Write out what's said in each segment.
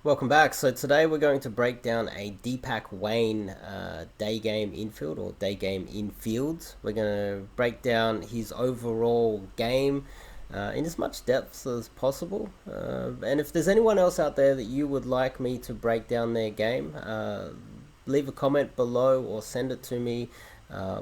Welcome back. So today we're going to break down a Deepak Wayne day game infield or day game infield. We're going to break down his overall game in as much depth as possible. And if there's anyone else out there that you would like me to break down their game, leave a comment below or send it to me.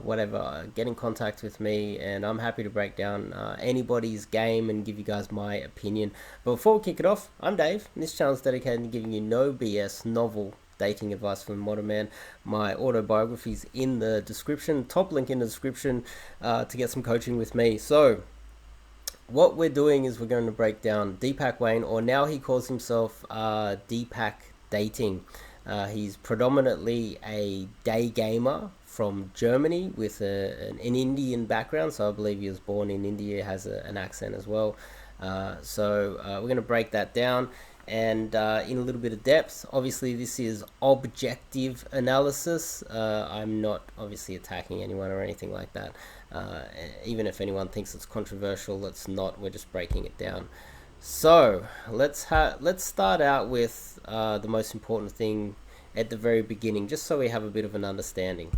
Whatever, get in contact with me, and I'm happy to break down anybody's game and give you guys my opinion. But before we kick it off, I'm Dave, and this channel is dedicated to giving you no BS novel dating advice from the modern man. My autobiography is in the description, top link in the description to get some coaching with me. So what we're doing is we're going to break down Deepak Wayne, or now he calls himself Deepak Dating. He's predominantly a day gamer from Germany with an Indian background, so I believe he was born in India, has an accent as well. So we're going to break that down and in a little bit of depth. Obviously this is objective analysis. I'm not obviously attacking anyone or anything like that. Even if anyone thinks it's controversial, it's not. We're just breaking it down. So let's start out with the most important thing at the very beginning, just so we have a bit of an understanding.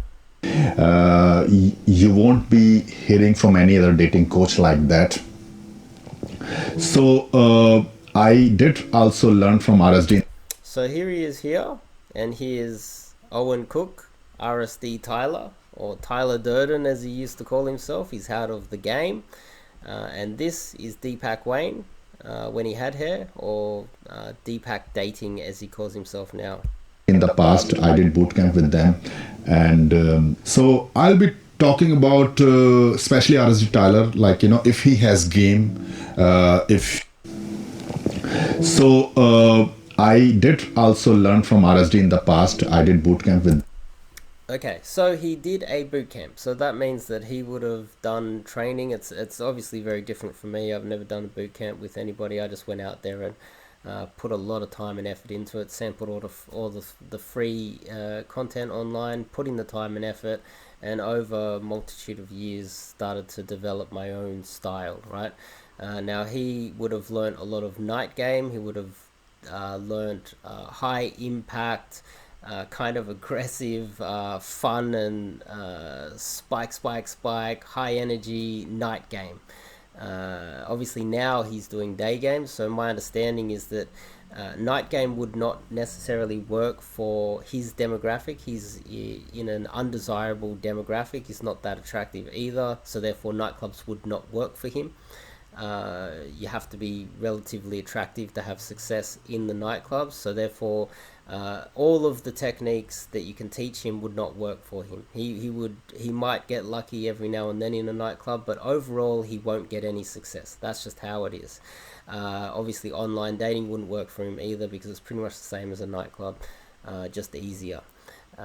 You won't be hearing from any other dating coach like that. So I did also learn from RSD. So here he is here, and he is Owen Cook, RSD Tyler, or Tyler Durden as he used to call himself. He's out of the game. And this is Deepak Wayne when he had hair, or Deepak Dating as he calls himself now. In the past, I did bootcamp with them, and so I'll be talking about especially RSD Tyler, like if he has game, if so. I did also learn from RSD in the past. I did bootcamp with. Okay, so he did a boot camp, so that means that he would have done training. It's obviously very different for me. I've never done a boot camp with anybody. I just went out there and put a lot of time and effort into it, sampled all the free content online, put in the time and effort, and over a multitude of years started to develop my own style, right? Now he would have learned a lot of night game. He would have learned high impact, kind of aggressive, fun, and spike, high energy night game. Obviously now he's doing day games, so my understanding is that night game would not necessarily work for his demographic. He's in an undesirable demographic. He's not that attractive either, so therefore nightclubs would not work for him. You have to be relatively attractive to have success in the nightclubs, so therefore all of the techniques that you can teach him would not work for him. He might get lucky every now and then in a nightclub, but overall he won't get any success. That's just how it is. Obviously online dating wouldn't work for him either, because it's pretty much the same as a nightclub, just easier.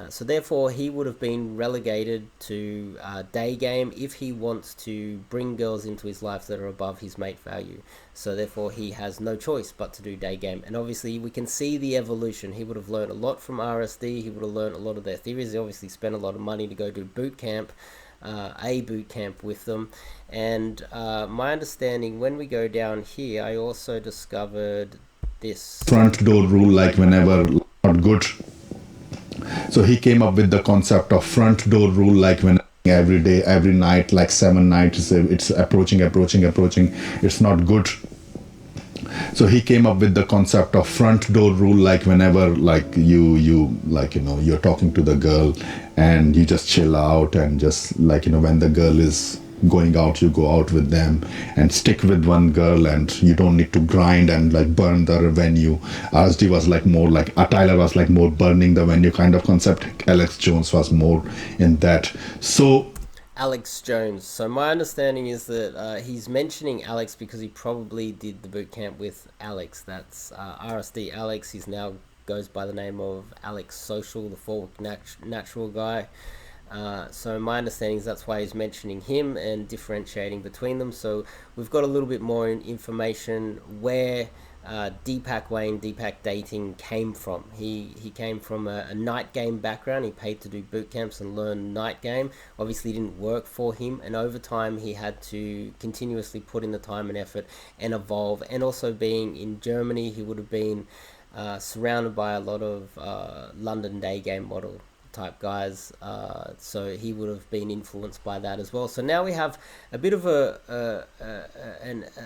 So therefore he would have been relegated to day game if he wants to bring girls into his life that are above his mate value. So therefore he has no choice but to do day game. And obviously we can see the evolution. He would have learned a lot from RSD. He would have learned a lot of their theories. He obviously spent a lot of money to go do boot camp, a boot camp with them. And my understanding, when we go down here, I also discovered this Front door rule, like whenever not good. So he came up with the concept of front door rule, like when every day, every night, like 7 nights, it's approaching, it's not good. So he came up with the concept of front door rule, like whenever like you like you're talking to the girl and you just chill out, and just like when the girl is going out, you go out with them and stick with one girl, and you don't need to grind and like burn the venue. RSD was like more like Tyler was like more burning the venue kind of concept. Alex Jones was more in that. So Alex Jones. So my understanding is that he's mentioning Alex because he probably did the boot camp with Alex. That's RSD Alex. He's now goes by the name of Alex Social, the forward natural guy. So my understanding is that's why he's mentioning him and differentiating between them. So we've got a little bit more information where Deepak Wayne, Deepak Dating came from. He came from a night game background. He paid to do boot camps and learn night game. Obviously it didn't work for him, and over time he had to continuously put in the time and effort and evolve. And also being in Germany, he would have been surrounded by a lot of London day game model type guys, so he would have been influenced by that as well. So now we have a bit of a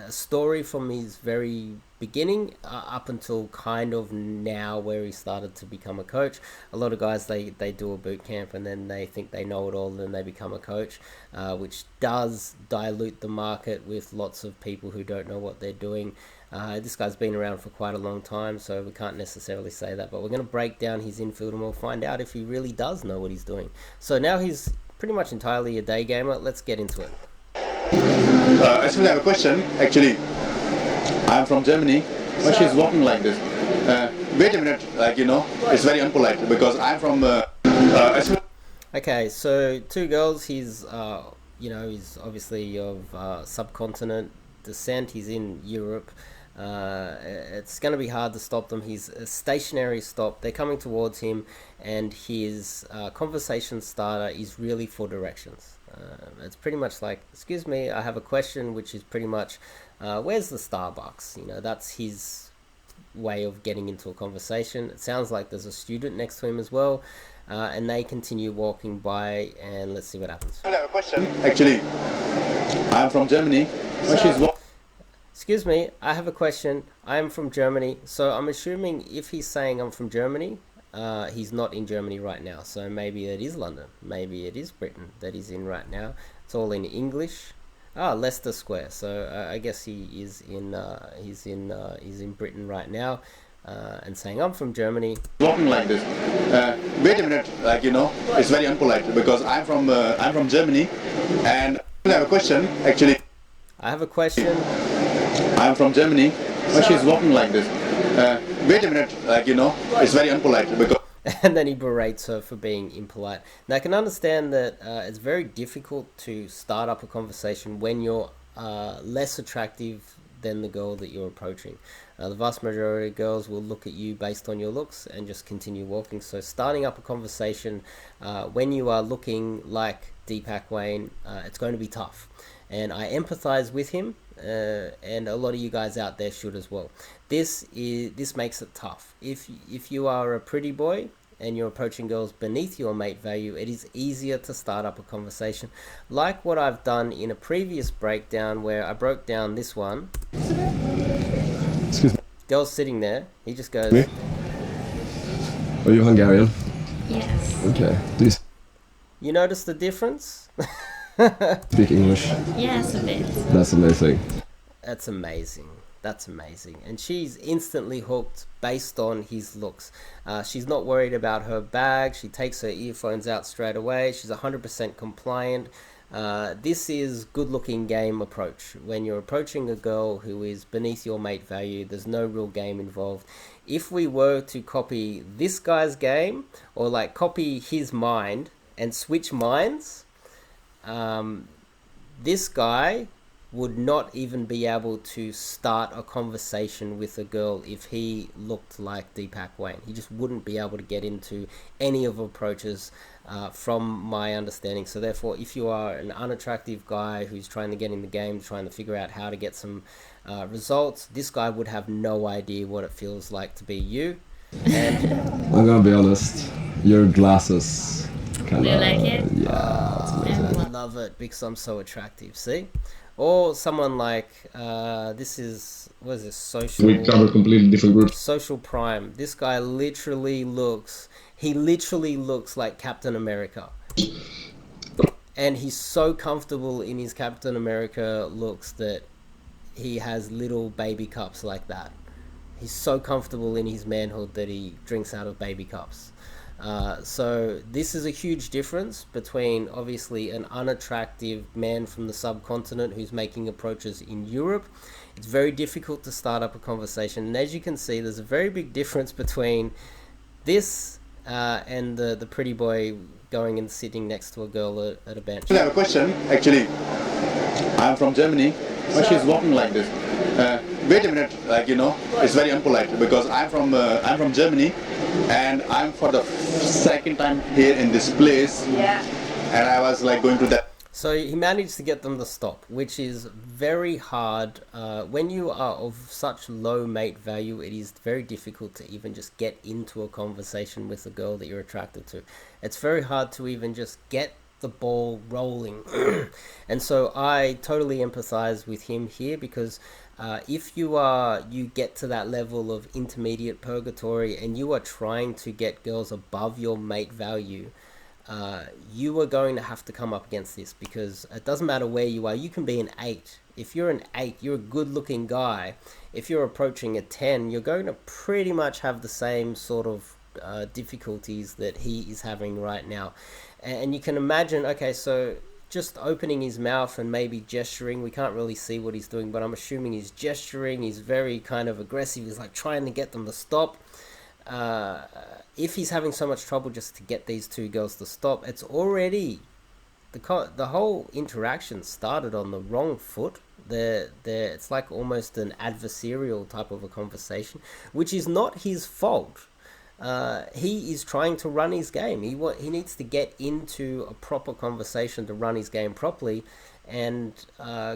story from his very beginning up until kind of now where he started to become a coach. A lot of guys, they do a boot camp and then they think they know it all and then they become a coach, which does dilute the market with lots of people who don't know what they're doing. This guy's been around for quite a long time, so we can't necessarily say that, but we're going to break down his infield and we'll find out if he really does know what he's doing. So now he's pretty much entirely a day gamer. Let's get into it. Actually, I have a question. Actually, I'm from Germany. But she's walking like this. Wait a minute, it's very unpolite because I'm from. Okay, so two girls. He's he's obviously of subcontinent descent. He's in Europe. It's going to be hard to stop them. He's a stationary stop. They're coming towards him, and his conversation starter is really for directions. It's pretty much like, excuse me, I have a question, which is pretty much, where's the Starbucks? That's his way of getting into a conversation. It sounds like there's a student next to him as well, and they continue walking by, and let's see what happens. I have a question. Actually, I'm from Germany. Excuse me, I have a question. I am from Germany. So I'm assuming if he's saying I'm from Germany, he's not in Germany right now. So maybe it is London. Maybe it is Britain that he's in right now. It's all in English. Leicester Square. So I guess he is in. He's in Britain right now, and saying I'm from Germany. Walking like this. Wait a minute, it's very unpolite because I'm from Germany, and I have a question. Actually, I have a question. I'm from Germany. But she's walking like this. Wait a minute, it's very unpolite because. And then he berates her for being impolite. Now I can understand that it's very difficult to start up a conversation when you're less attractive than the girl that you're approaching. The vast majority of girls will look at you based on your looks and just continue walking. So starting up a conversation when you are looking like Deepak Wayne, it's going to be tough. And I empathize with him, and a lot of you guys out there should as well. This makes it tough. If you are a pretty boy and you're approaching girls beneath your mate value, it is easier to start up a conversation, like what I've done in a previous breakdown where I broke down this one. Excuse me. Girl's sitting there. He just goes. Me? Are you Hungarian? Yes. Okay. Do you You notice the difference? speak English? Yes, a bit. That's amazing. That's amazing. That's amazing. And she's instantly hooked based on his looks. She's not worried about her bag. She takes her earphones out straight away. She's 100% compliant. This is good-looking game approach. When you're approaching a girl who is beneath your mate value, there's no real game involved. If we were to copy this guy's game, or like copy his mind and switch minds, this guy would not even be able to start a conversation with a girl if he looked like Deepak Wayne. He just wouldn't be able to get into any of approaches from my understanding. So therefore, if you are an unattractive guy who's trying to get in the game, trying to figure out how to get some results, this guy would have no idea what it feels like to be you. And I'm gonna be honest. Your glasses kinda. Do you like it? Yeah. It's amazing. I love it because I'm so attractive, see? Or someone like, this is, what is this, social... We cover completely different groups. Social Prime. This guy literally looks like Captain America. And he's so comfortable in his Captain America looks that he has little baby cups like that. He's so comfortable in his manhood that he drinks out of baby cups. So this is a huge difference between obviously an unattractive man from the subcontinent who's making approaches in Europe. It's very difficult to start up a conversation, and as you can see, there's a very big difference between this and the pretty boy going and sitting next to a girl at a bench. I have a question. Actually, I'm from Germany, but she's walking like this. Wait a minute, it's very unpolite because I'm from Germany, and I'm for the second time here in this place. Yeah. And I was like going to that. So he managed to get them to stop, which is very hard. When you are of such low mate value, it is very difficult to even just get into a conversation with a girl that you're attracted to. It's very hard to even just get the ball rolling. And so I totally empathize with him here, because if you get to that level of intermediate purgatory and you are trying to get girls above your mate value, you are going to have to come up against this, because it doesn't matter where you are. You can be an 8. If you're an 8, you're a good looking guy. If you're approaching a 10, you're going to pretty much have the same sort of difficulties that he is having right now. And you can imagine, okay, so just opening his mouth and maybe gesturing, we can't really see what he's doing, but I'm assuming he's gesturing. He's very kind of aggressive. He's like trying to get them to stop. If he's having so much trouble just to get these two girls to stop, it's already the whole interaction started on the wrong foot. It's like almost an adversarial type of a conversation, which is not his fault. He is trying to run his game. He needs to get into a proper conversation to run his game properly, and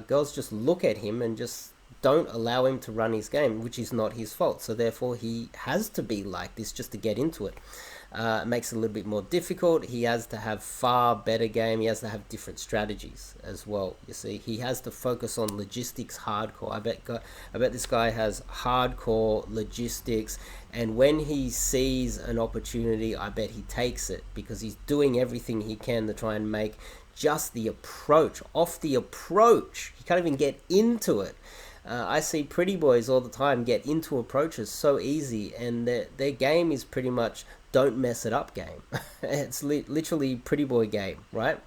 girls just look at him and just don't allow him to run his game, which is not his fault. So therefore he has to be like this just to get into it. It makes it a little bit more difficult. He has to have far better game. He has to have different strategies as well. You see, he has to focus on logistics hardcore. I bet this guy has hardcore logistics, and when he sees an opportunity, I bet he takes it, because he's doing everything he can to try and make just the approach. Off the approach, he can't even get into it. I see pretty boys all the time get into approaches so easy, and their game is pretty much don't mess it up game. It's literally pretty boy game, right?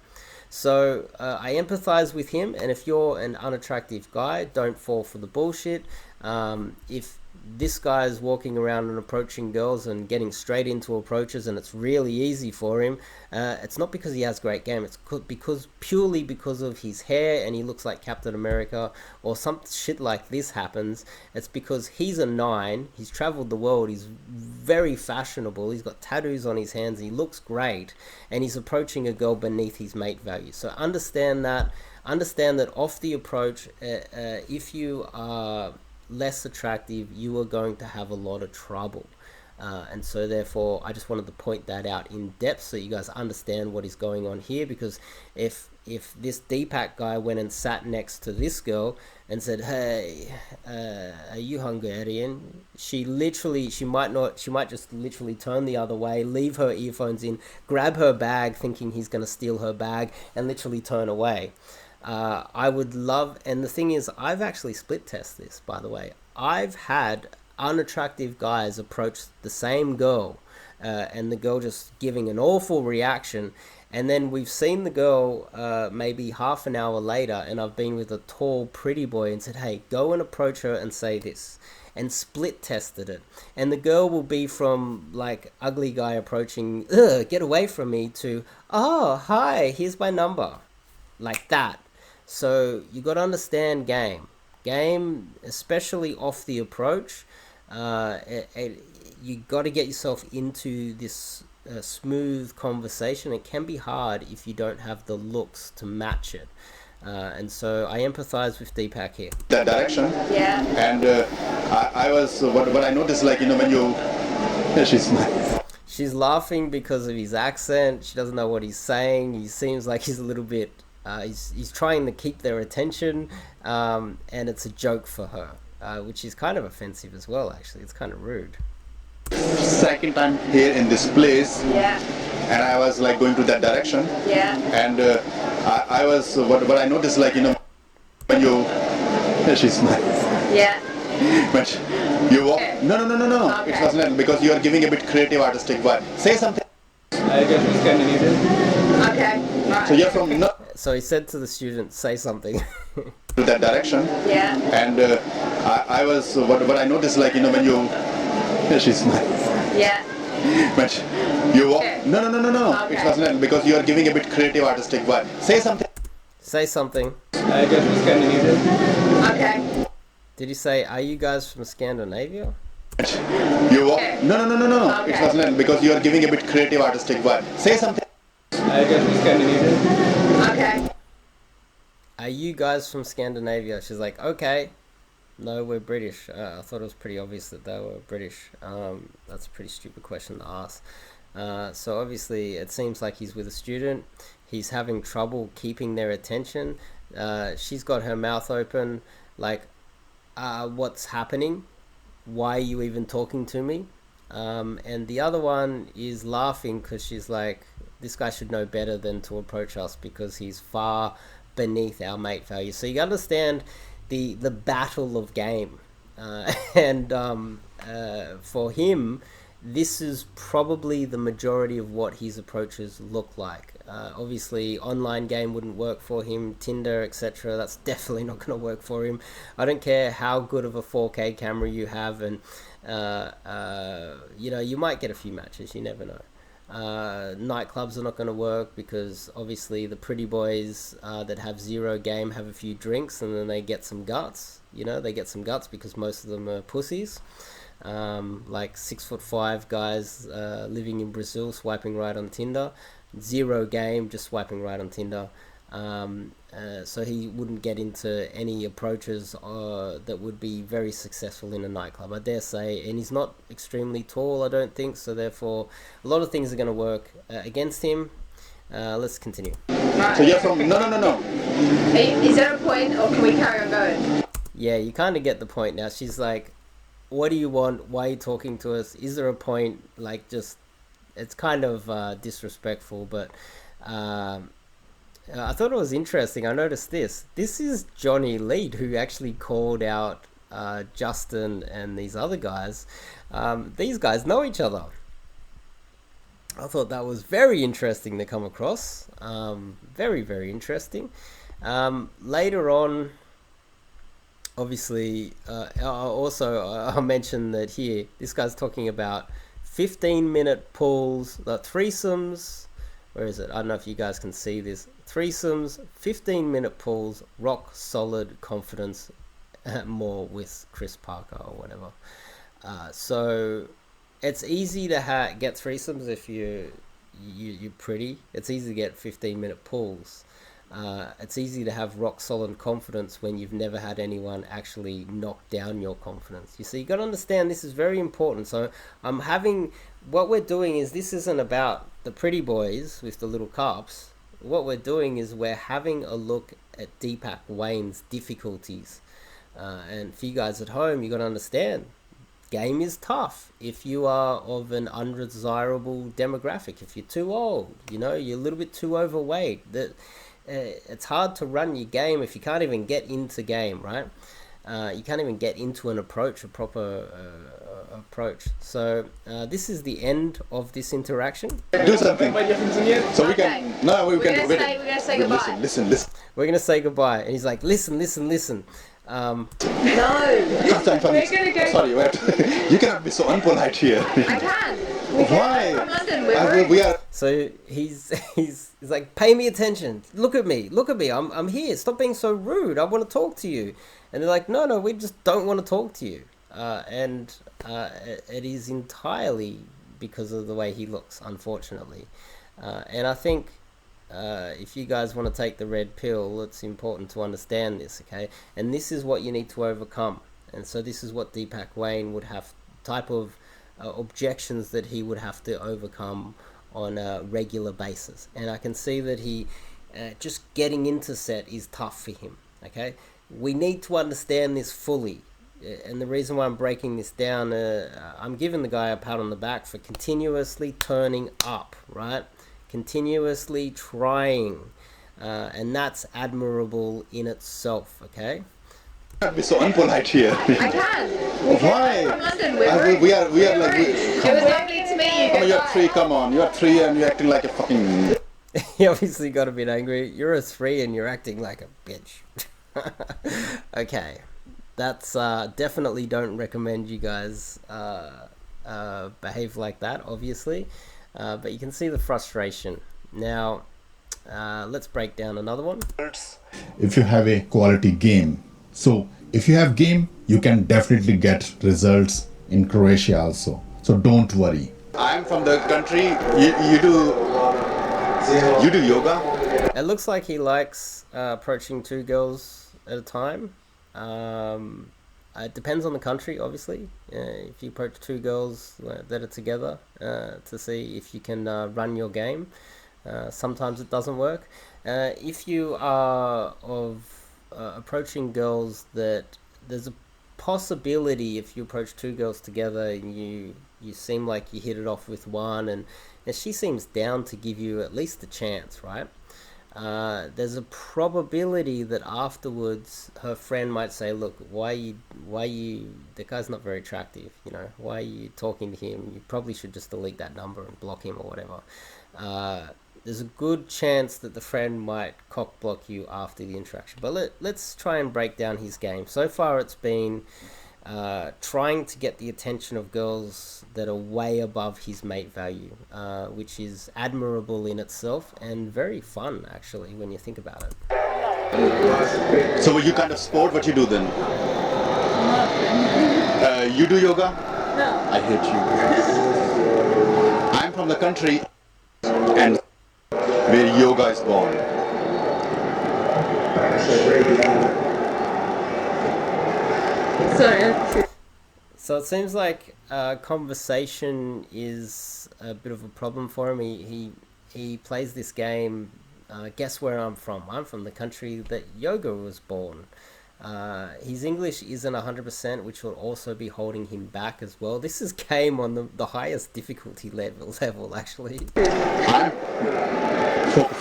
So I empathize with him, and if you're an unattractive guy, don't fall for the bullshit. If this guy is walking around and approaching girls and getting straight into approaches and it's really easy for him, it's not because he has great game. It's purely because of his hair and he looks like Captain America, or some shit like this happens. It's because he's a 9, he's traveled the world, he's very fashionable, he's got tattoos on his hands, he looks great, and he's approaching a girl beneath his mate value. So understand that off the approach, if you are less attractive, you are going to have a lot of trouble, and so therefore I just wanted to point that out in depth so you guys understand what is going on here. Because if this Deepak guy went and sat next to this girl and said, hey, are you Hungarian, she might just literally turn the other way, leave her earphones in, grab her bag thinking he's going to steal her bag, and literally turn away. I would love, and the thing is, I've actually split test this, by the way. I've had unattractive guys approach the same girl, and the girl just giving an awful reaction, and then we've seen the girl maybe half an hour later, and I've been with a tall pretty boy and said, hey, go and approach her and say this, and split tested it, and the girl will be from like ugly guy approaching, get away from me, to, oh, hi, here's my number, like that. So you got to understand game, especially off the approach. You got to get yourself into this smooth conversation. It can be hard if you don't have the looks to match it. And so I empathize with Deepak here. That direction. Yeah. And I was, what I noticed, like, when you, she's laughing because of his accent. She doesn't know what he's saying. He seems like he's a little bit, he's trying to keep their attention, and it's a joke for her, which is kind of offensive as well, actually. It's kind of rude. Second time here in this place. Yeah. And I was like going to that direction. Yeah. And I was, what I noticed, like, when you, she's smiling. Yeah. But you walk, Okay. no, Okay. it wasn't, because you are giving a bit creative artistic vibe. Say something. I guess we Scandinavian. Okay. Right. So you're from no So he said to the student, say something. to that direction. Yeah. And I was, what I noticed, like, when you, she's smiling. Yeah. But you walk, Okay. no, Okay. it wasn't, because you are giving a bit creative artistic vibe. Say something. Say something. I guess we Scandinavian. Okay. Did he say, are you guys from Scandinavia? You walk, Okay. no, Okay. it wasn't, because you are giving a bit creative artistic vibe. Say something. I guess we Scandinavian. Okay. are you guys from Scandinavia? She's like, okay. No, we're British. I thought it was pretty obvious that they were British. That's a pretty stupid question to ask. So obviously it seems like he's with a student. He's having trouble keeping their attention. She's got her mouth open like, what's happening? Why are you even talking to me? And the other one is laughing because she's like, this guy should know better than to approach us because he's far beneath our mate value. So you understand the battle of game. And for him, this is probably the majority of what his approaches look like. Obviously, online game wouldn't work for him, Tinder, etc. That's definitely not going to work for him. I don't care how good of a 4K camera you have, and you know, you might get a few matches. You never know. Nightclubs are not going to work because obviously the pretty boys that have zero game have a few drinks and then they get some guts. You know, they get some guts because most of them are pussies. Like 6'5" guys living in Brazil swiping right on Tinder, zero game, just swiping right on Tinder. So he wouldn't get into any approaches that would be very successful in a nightclub, I dare say. And he's not extremely tall, I don't think, so therefore a lot of things are going to work against him. Let's continue. So you're from... No. Is there a point, or can we carry on going? Yeah, you kind of get the point now. She's like, what do you want? Why are you talking to us? Is there a point? Like, just, it's kind of disrespectful, but I thought it was interesting. I noticed this. This is Johnny Lead, who actually called out Justin and these other guys. These guys know each other. I thought that was very interesting to come across. Very, very interesting. Later on, obviously, I'll mention that here, this guy's talking about 15-minute pulls, threesomes. Where is it? I don't know if you guys can see this. Threesomes, 15-minute pulls, rock solid confidence, more with Chris Parker or whatever. So it's easy to get threesomes if you're pretty. It's easy to get 15-minute pulls. It's easy to have rock solid confidence when you've never had anyone actually knock down your confidence. You see, you got to understand this is very important. So what we're doing is, this isn't about the pretty boys with the little cups. What we're doing is we're having a look at Deepak Wayne's difficulties. And for you guys at home, you got to understand, game is tough if you are of an undesirable demographic. If you're too old, you know, you're a little bit too overweight. It's hard to run your game if you can't even get into game, right? You can't even get into an approach, a proper approach. So this is the end of this interaction. Do something. So we can... Okay. No, we We're can... going to say goodbye. Listen. We're going to say goodbye. And he's like, listen. No. We're gonna go... Sorry, wait. You cannot be so unpolite here. I can. Why? From London, We are... So he's like, pay me attention. Look at me. I'm here. Stop being so rude. I want to talk to you. And they're like, no, we just don't want to talk to you. And it is entirely because of the way he looks, unfortunately. And I think if you guys want to take the red pill, it's important to understand this, okay? And this is what you need to overcome. And so this is what Deepak Wayne would have, type of objections that he would have to overcome on a regular basis. And I can see that he just getting into set is tough for him, okay? We need to understand this fully. And the reason why I'm breaking this down, I'm giving the guy a pat on the back for continuously turning up, right? Continuously trying. And that's admirable in itself, okay? Can't be so unpolite here. I can. Why? From London, We are like... It was lovely to meet you. You're three, come on. You're three and you're acting like a fucking... He obviously got a bit angry. You're a 3 and you're acting like a bitch. Okay. That's definitely don't recommend you guys behave like that, obviously. But you can see the frustration. Now, let's break down another one. If you have a quality game. So, if you have game, you can definitely get results in Croatia also. So, don't worry. I'm from the country. You do yoga? It looks like he likes approaching two girls at a time. It depends on the country, obviously. If you approach two girls that are together to see if you can run your game, sometimes it doesn't work. If you are of approaching girls that there's a possibility if you approach two girls together and you seem like you hit it off with one and she seems down to give you at least a chance, right? There's a probability that afterwards her friend might say, look, the guy's not very attractive, why are you talking to him? You probably should just delete that number and block him or whatever. There's a good chance that the friend might cock block you after the interaction. But let's try and break down his game. So far it's been trying to get the attention of girls that are way above his mate value, which is admirable in itself and very fun, actually, when you think about it. So you kind of sport, what you do then? You do yoga? No. I hate you. I'm from the country and where yoga is born. Sorry. So it seems like conversation is a bit of a problem for him. He plays this game. Guess where I'm from? I'm from the country that yoga was born. His English isn't 100%, which will also be holding him back as well. This is game on the highest difficulty level actually.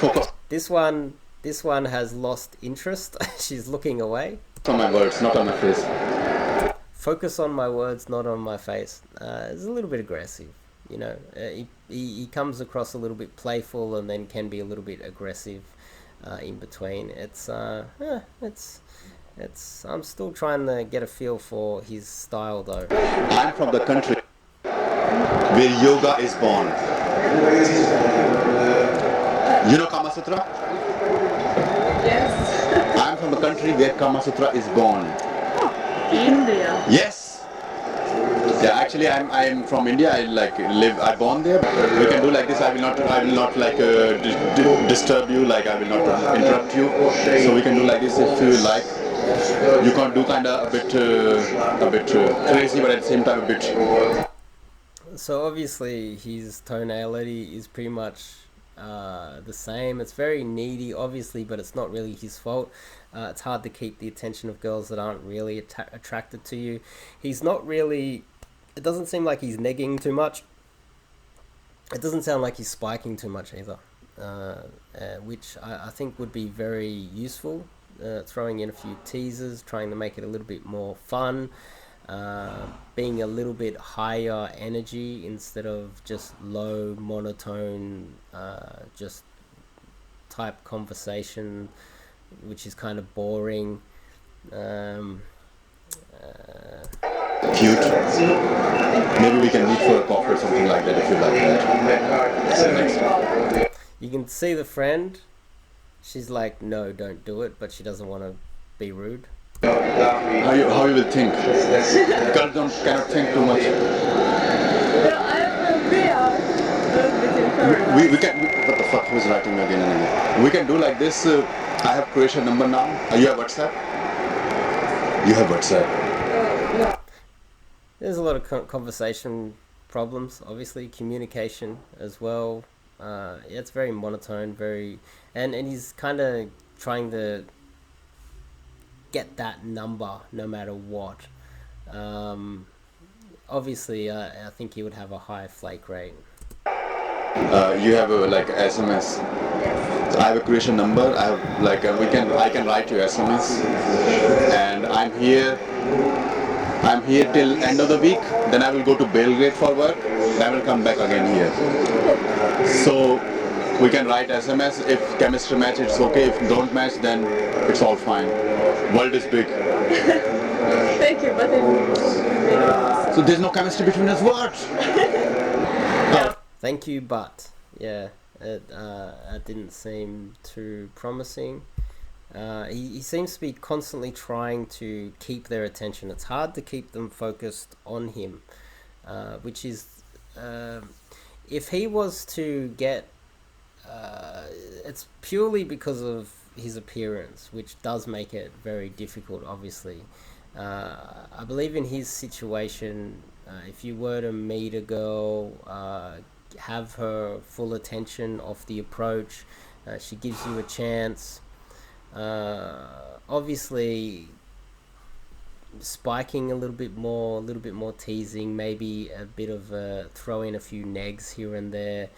Focus This one has lost interest. She's looking away. on my words, not on my face. Focus on my words, not on my face. It's a little bit aggressive, he comes across a little bit playful and then can be a little bit aggressive in between. I'm still trying to get a feel for his style though. I'm from the country where yoga is born. You know Kama Sutra? Yes. I'm from the country where Kama Sutra is born. India. Yes. Yeah, actually, I'm from India. I born there. We can do like this. I will not disturb you. Like I will not interrupt you. So we can do like this if you like. You can do kind of a bit crazy, but at the same time a bit. So obviously his tonality is pretty much the same. It's very needy, obviously, but it's not really his fault. It's hard to keep the attention of girls that aren't really attracted to you. He's not really... It doesn't seem like he's negging too much. It doesn't sound like he's spiking too much either, which I think would be very useful. Throwing in a few teasers, trying to make it a little bit more fun, being a little bit higher energy instead of just low monotone, just type conversation, which is kind of boring. Cute. Maybe we can meet for a coffee or something like that if you like that. You can see the friend. She's like, no, don't do it, but she doesn't want to be rude. How you will think? Girls cannot think too much. We can. What the fuck? Who's writing again and again? We can do like this. I have Croatian number now. You have WhatsApp? You have WhatsApp. There's a lot of conversation problems, obviously, communication as well. It's very monotone, and he's kind of trying to get that number no matter what. Obviously, I think he would have a high flake rate. You have like SMS. So I have a Croatian number. I have I can write you SMS, and I'm here till end of the week. Then I will go to Belgrade for work. Then I will come back again here. So we can write SMS. If chemistry match, it's okay. If don't match, then it's all fine. World is big. Thank you, but So there's no chemistry between us. What? Thank you, but yeah, it didn't seem too promising. He seems to be constantly trying to keep their attention. It's hard to keep them focused on him, which is if he was to get it's purely because of his appearance, which does make it very difficult, obviously. I believe in his situation, if you were to meet a girl, have her full attention off the approach, she gives you a chance. Obviously, spiking a little bit more teasing, maybe a bit of throw in a few negs here and there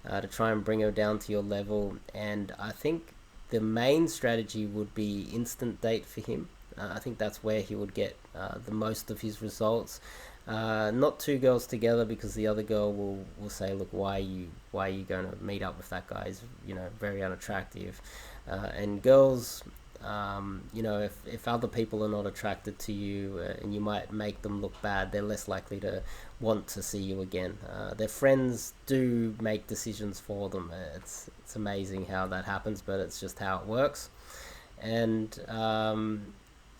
to try and bring her down to your level. And I think the main strategy would be instant date for him. I think that's where he would get the most of his results. Not two girls together, because the other girl will say, look, why are you going to meet up with that guy? He's, very unattractive. And girls, if other people are not attracted to you, and you might make them look bad, they're less likely to want to see you again. Their friends do make decisions for them. It's amazing how that happens, but it's just how it works. And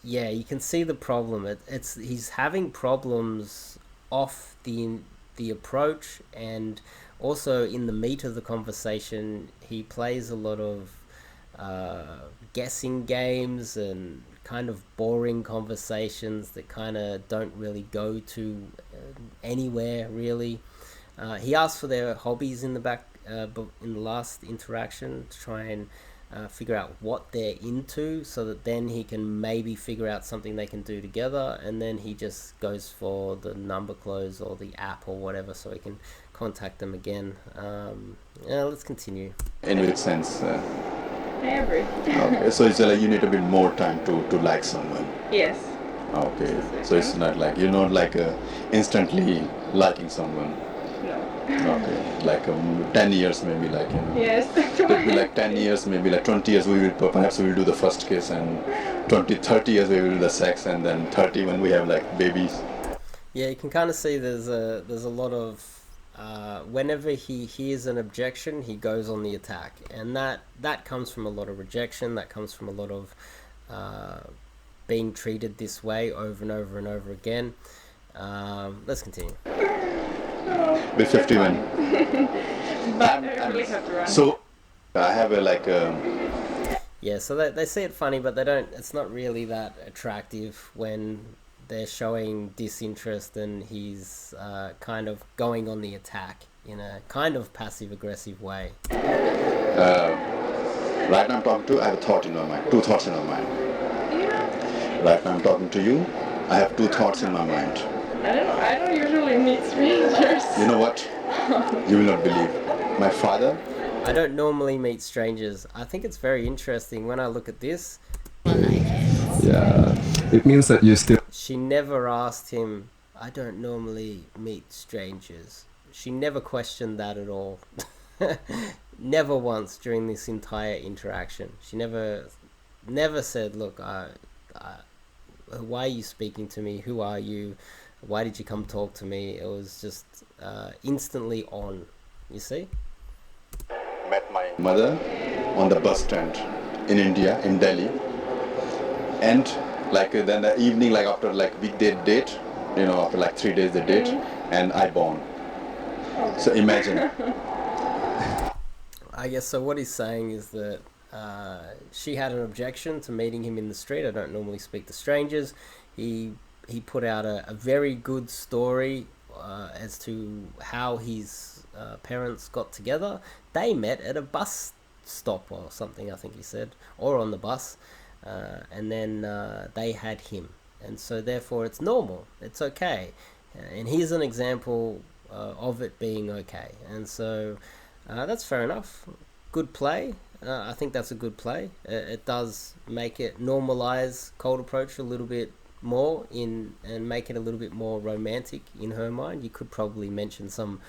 yeah, you can see the problem. He's having problems off the approach, and also in the meat of the conversation, he plays a lot of guessing games and kind of boring conversations that kind of don't really go to anywhere, really. He asked for their hobbies in the back, in the last interaction, to try and figure out what they're into, so that then he can maybe figure out something they can do together, and then he just goes for the number close or the app or whatever, so he can contact them again. Let's continue. In which sense? I agree. Okay, so it's like you need a bit more time to like someone. Yes. Okay, so it's not like you're not like instantly liking someone. No. Okay, like 10 years maybe, like Yes. it'll be like 10 years, maybe like 20 years perhaps we will do the first kiss, and 30 years we will do the sex, and then 30 when we have like babies. Yeah, you can kind of see there's a lot of whenever he hears an objection, he goes on the attack, and that comes from a lot of rejection. That comes from a lot of being treated this way over and over and over again. Let's continue. With 51. But I really have to run. So I have a like Yeah, so they see it funny, but they don't. It's not really that attractive when they're showing disinterest, and he's kind of going on the attack in a kind of passive-aggressive way. right now I'm talking to, I have a thought in my mind, two thoughts in my mind. Right now I'm talking to you, I have two thoughts in my mind. I don't usually meet strangers. You know what? You will not believe. My father. I don't normally meet strangers. I think it's very interesting when I look at this. Yeah, it means that you still. She never asked him, I don't normally meet strangers. She never questioned that at all. Never once during this entire interaction. She never said, look, why are you speaking to me? Who are you? Why did you come talk to me? It was just instantly on, you see? Met my mother on the bus stand in India, in Delhi. And like then the evening, like after like weekday date, after like 3 days they date, and I born. So imagine. I guess so. What he's saying is that she had an objection to meeting him in the street. I don't normally speak to strangers. He put out a very good story as to how his parents got together. They met at a bus stop or something, I think he said, or on the bus. And then they had him, and so therefore it's normal, it's okay, and here's an example of it being okay. And so that's fair enough. Good play. I think that's a good play. It does make it normalize cold approach a little bit more and make it a little bit more romantic in her mind. You could probably mention some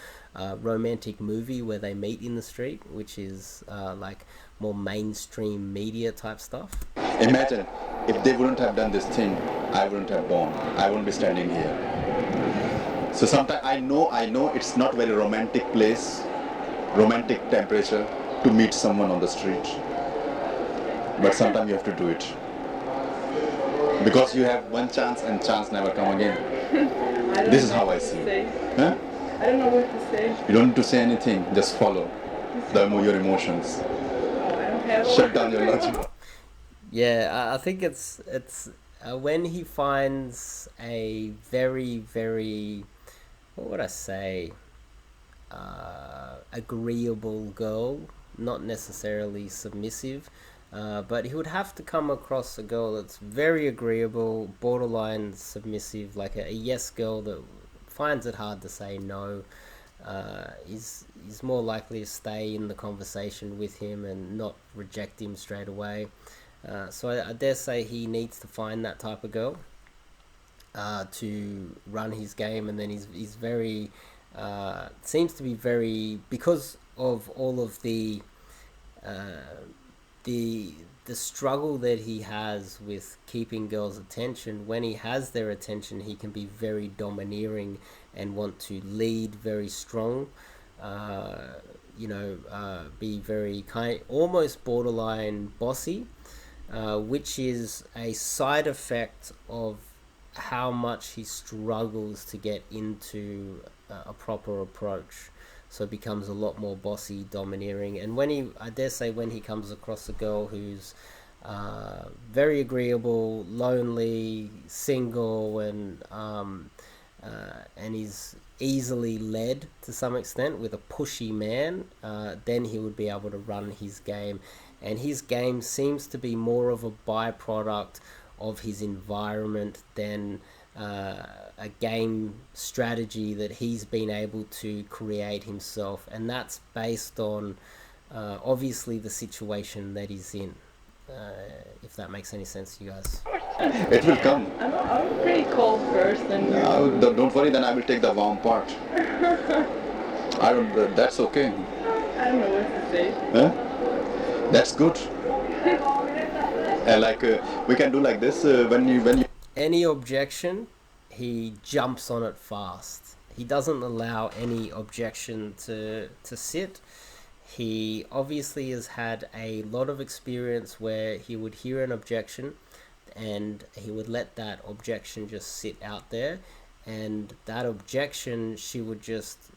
romantic movie where they meet in the street, which is like more mainstream media type stuff. Imagine if they wouldn't have done this thing, I wouldn't have born. I wouldn't be standing here. So sometimes I know it's not very romantic place, romantic temperature to meet someone on the street. But sometimes you have to do it. Because you have one chance and chance never come again. This is how I see it. Huh? I don't know what to say. You don't need to say anything, just follow. your emotions. I don't have Shut down your logic. Yeah, I think it's when he finds a very, very, what would I say, agreeable girl, not necessarily submissive, but he would have to come across a girl that's very agreeable, borderline submissive, like a yes girl that finds it hard to say no. Is more likely to stay in the conversation with him and not reject him straight away. So I dare say he needs to find that type of girl to run his game, and then he's very seems to be very, because of all of uh, the the struggle that he has with keeping girls' attention. When he has their attention, he can be very domineering and want to lead very strong. Be very kind, almost borderline bossy, which is a side effect of how much he struggles to get into a proper approach. So it becomes a lot more bossy, domineering. And I dare say, when he comes across a girl who's very agreeable, lonely, single, and is easily led to some extent with a pushy man, then he would be able to run his game. And his game seems to be more of a byproduct of his environment than a game strategy that he's been able to create himself. And that's based on obviously the situation that he's in. If that makes any sense to you guys. It will come. I'm a pretty cold person. Don't worry, then I will take the warm part. I don't. That's okay. I don't know what to say. Huh? That's good. We can do like this when you. Any objection, he jumps on it fast. He doesn't allow any objection to sit. He obviously has had a lot of experience where he would hear an objection and he would let that objection just sit out there, and that objection, she would just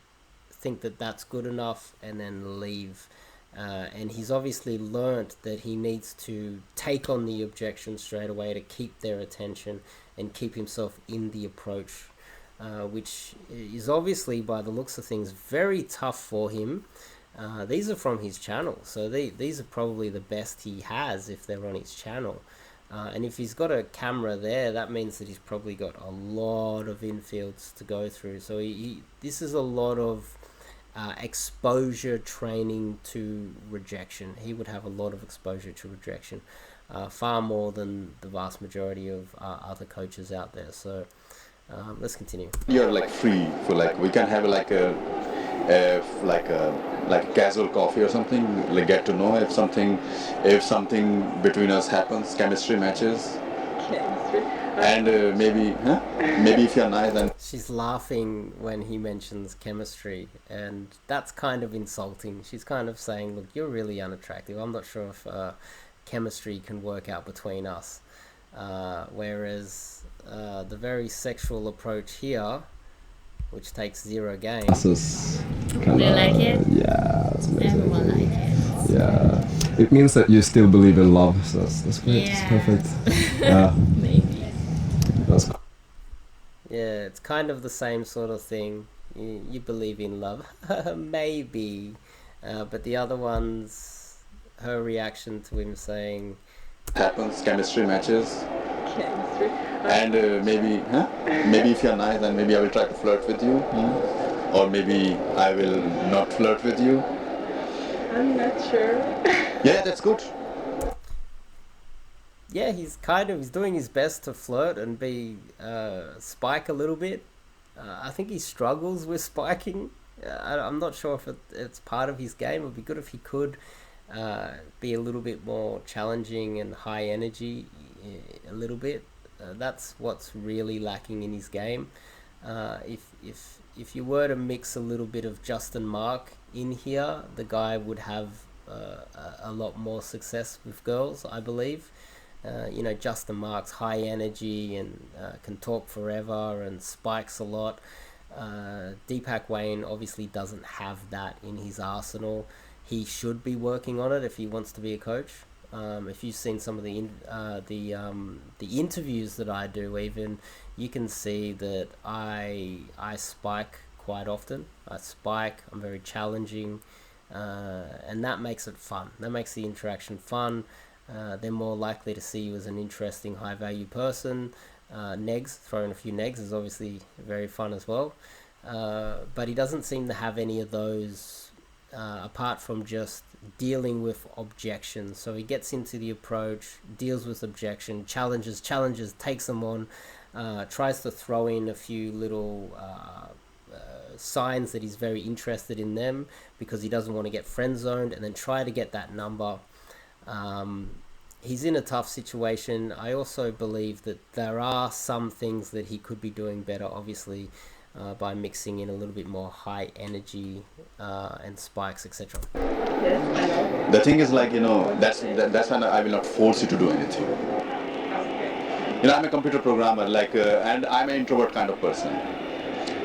think that that's good enough and then leave. And he's obviously learnt that he needs to take on the objection straight away to keep their attention and keep himself in the approach, which is obviously, by the looks of things, very tough for him. These are from his channel, so these are probably the best he has if they're on his channel. And if he's got a camera there, that means that he's probably got a lot of infields to go through. So this is a lot of exposure training to rejection. He would have a lot of exposure to rejection, far more than the vast majority of other coaches out there. So let's continue. You're like free for we can have like casual coffee or something, like get to know if something between us happens, chemistry matches. Chemistry. And maybe if you're nice, then she's laughing when he mentions chemistry, and that's kind of insulting. She's kind of saying, look, you're really unattractive. I'm not sure if chemistry can work out between us. Whereas the very sexual approach here, which takes 0 games. Do you like it? Yeah, it's amazing. Everyone like it. Yeah, it means that you still believe in love, so that's great. Yes. It's perfect. Yeah. Maybe. That's cool. Yeah, it's kind of the same sort of thing. You believe in love, maybe, but the other one's her reaction to him saying, happens, chemistry matches. Chemistry. And maybe if you're nice, then maybe I will try to flirt with you, or maybe I will not flirt with you. I'm not sure. Yeah, that's good. yeah, he's doing his best to flirt and be spike a little bit. I think he struggles with spiking. I'm not sure if it's part of his game. It would be good if he could be a little bit more challenging and high energy, a little bit. That's what's really lacking in his game. If you were to mix a little bit of Justin Mark in here, the guy would have a lot more success with girls, I believe. Justin Mark's high energy and can talk forever and spikes a lot. Deepak Wayne obviously doesn't have that in his arsenal. he should be working on it if he wants to be a coach. If you've seen some of the interviews that I do, even you can see that I spike quite often. I spike. I'm very challenging, and that makes it fun. That makes the interaction fun. They're more likely to see you as an interesting, high value person. Negs, throwing a few negs is obviously very fun as well. But he doesn't seem to have any of those apart from just dealing with objections. So he gets into the approach, deals with objection, challenges, takes them on, tries to throw in a few little signs that he's very interested in them because he doesn't want to get friend zoned, and then try to get that number. He's in a tough situation. I also believe that there are some things that he could be doing better, obviously, by mixing in a little bit more high energy and spikes, etc. Yes, I know. The thing is, like, that's why I will not force you to do anything. Okay. I'm a computer programmer, like, and I'm an introvert kind of person.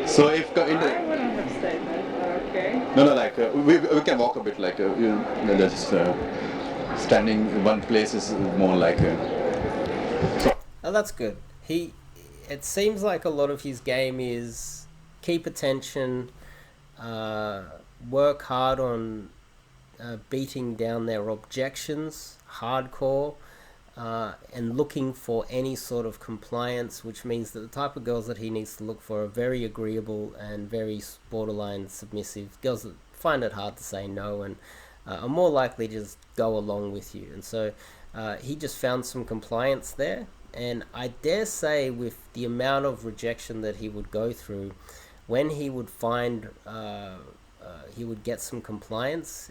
So if I wouldn't have said that, but okay. no, like, we can walk a bit, like, just standing in one place is more like. Oh, that's good. It seems like a lot of his game is keep attention, work hard on beating down their objections, hardcore, and looking for any sort of compliance, which means that the type of girls that he needs to look for are very agreeable and very borderline submissive, girls that find it hard to say no and are more likely to just go along with you. And so he just found some compliance there. And I dare say, with the amount of rejection that he would go through, when he would find he would get some compliance,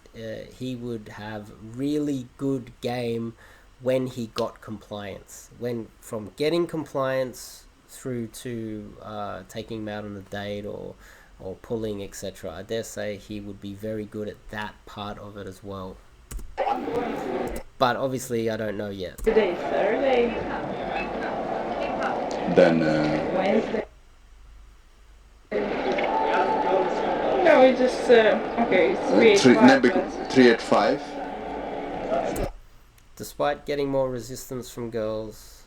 he would have really good game when he got compliance. When from getting compliance through to taking him out on a date or pulling, etc. I dare say he would be very good at that part of it as well. But obviously, I don't know yet. Today is Saturday. Then Wednesday. No, we just okay. It's 385. 385. Despite getting more resistance from girls,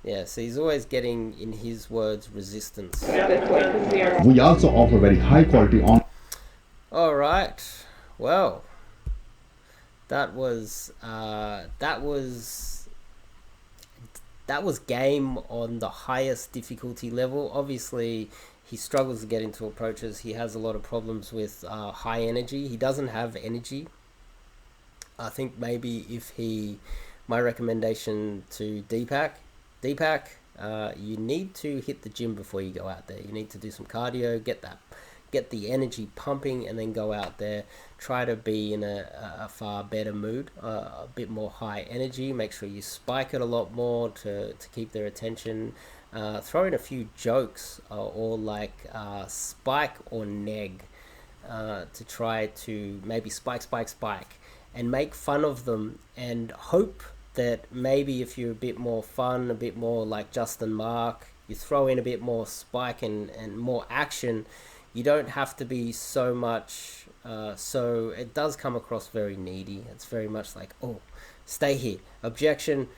yeah. So he's always getting, in his words, resistance. That's like a 0. We also offer very high quality on. All right. Well, that was game on the highest difficulty level. Obviously, he struggles to get into approaches. He has a lot of problems with high energy. He doesn't have energy. I think maybe my recommendation to Deepak, you need to hit the gym before you go out there. You need to do some cardio, get the energy pumping, and then go out there. Try to be in a far better mood, a bit more high energy. Make sure you spike it a lot more to keep their attention. Throw in a few jokes or like spike or neg to try to maybe spike, and make fun of them, and hope that maybe if you're a bit more fun, a bit more like Justin Mark, you throw in a bit more spike and more action. You don't have to be so much, so it does come across very needy. It's very much like, oh, stay here, objection,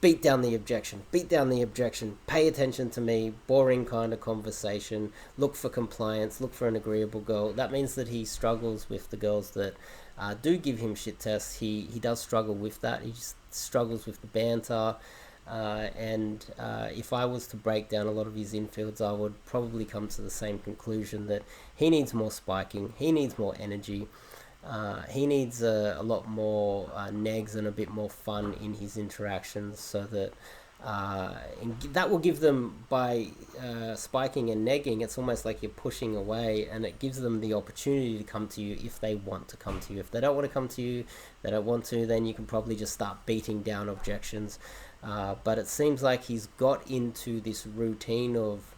beat down the objection, pay attention to me, boring kind of conversation, look for compliance, look for an agreeable girl. That means that he struggles with the girls that do give him shit tests. He does struggle with that. He just struggles with the banter. And if I was to break down a lot of his infields, I would probably come to the same conclusion that he needs more spiking, he needs more energy, he needs a lot more negs and a bit more fun in his interactions, so that that will give them, by spiking and negging, it's almost like you're pushing away, and it gives them the opportunity to come to you if they want to come to you. If they don't want to come to you, they don't want to, then you can probably just start beating down objections. But it seems like he's got into this routine of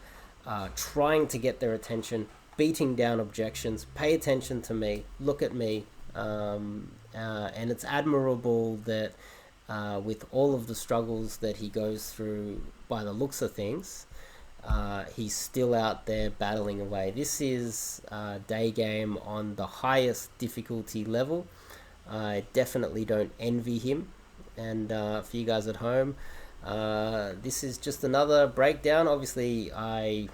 trying to get their attention, beating down objections, pay attention to me, look at me, and it's admirable that with all of the struggles that he goes through, by the looks of things, he's still out there battling away. This is day game on the highest difficulty level. I definitely don't envy him. And for you guys at home, this is just another breakdown. Obviously, I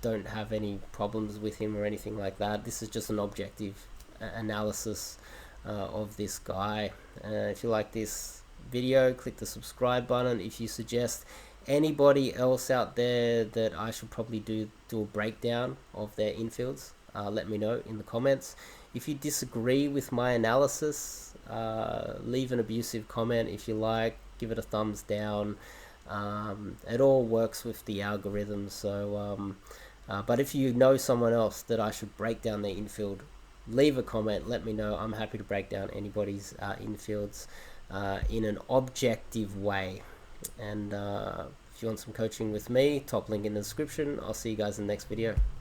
don't have any problems with him or anything like that. This is just an objective analysis of this guy. If you like this video, click the subscribe button. If you suggest anybody else out there that I should probably do a breakdown of their infields, let me know in the comments. If you disagree with my analysis, leave an abusive comment if you like, give it a thumbs down. It all works with the algorithm. So but if you know someone else that I should break down their infield, leave a comment, let me know. I'm happy to break down anybody's infields in an objective way. And if you want some coaching with me, top link in the description. I'll see you guys in the next video.